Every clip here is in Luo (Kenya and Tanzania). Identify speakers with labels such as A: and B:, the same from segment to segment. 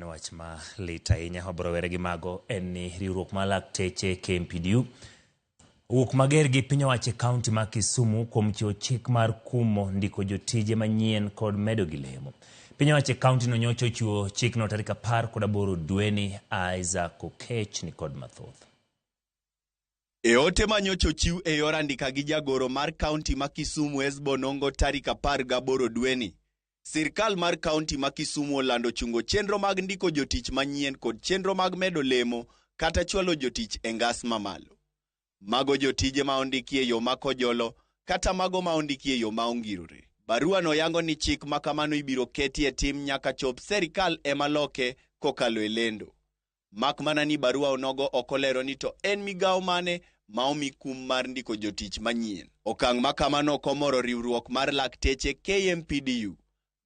A: En wach ma lit ahinya. Wabro were gi mago en ni riwruok mar lakteche KMPDU owuok mager gi piny owacho kaunti ma Kisumu kuom chiwo chik mar kumo ndiko jotije manyien kod medo gi lemo. Piny owacho kaunti no nyocha ochiwo chikno tarik 18 dweni. Isaac Okech ni kod mathoth.
B: E ote manyocha ochiw e yor andika gi jagoro mar kaunti ma Kisumu Esbon Ongo tarik 18 dweni. Sirkal mar kaunti ma Kisumu olando chungo chenro mag ndiko jotich manyien kod chenro mag medo lemo kata chwalo jotich e ngas mamalo. Mago jotije ma ondiki e yo makojolo kata mago ma ondiki e yo maongirore. Barua no yango ni chik makamano ibiro keti e tim nyaka chop sirkal ema loke kokalo e lendo. Mak mana ni barua onogo okolero ni to en migawo mane ma omi kum mar ndiko jotich manyien. Okang' makamano komoro riwruok mar lakteche KMPDU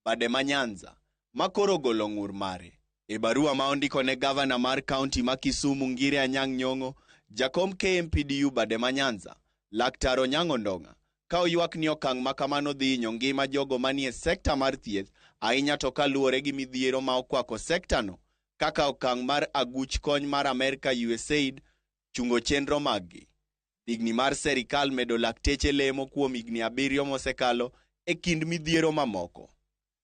B: bade ma Nyanza makoro golo ng'ur mare. E barua ma ondiko ne gavana mar kaunti ma Kisumu Ngire Anyang' Nyong'o, jakom KMPDU bade ma Nyanza Laktar Onyang' Ondong'a ka oywak ni okang' makamano dhi hinyo ngima jogo manie sekta mar thieth ahinya to kaluwore gi midhiero ma okwako sekta no kaka okang' mar aguch kony mar Amerika USAID chungo chenro maggi. Higni mar serikal medo lakteche lemo kuom higni 7 mosekalo e kind midhiero mamoko.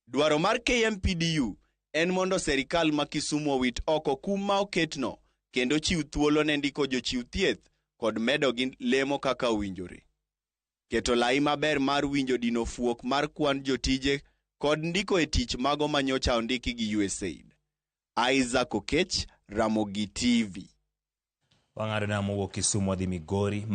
B: Dwaro mar KMPDU en mondo serikal ma Kisumu owit oko kum ma oketno kendo chiw thuolo ne ndiko jochiw thieth kod medo gi lemo kaka owinjore. Keto lai maber mar winjo dino fuok mar kwan jotije kod ndiko e tich mago manyocha ondiki gi USAID. Isaac Okech, Ramogi TV.
A: Wang'ado na mowuok Kisumu wadhi Migori.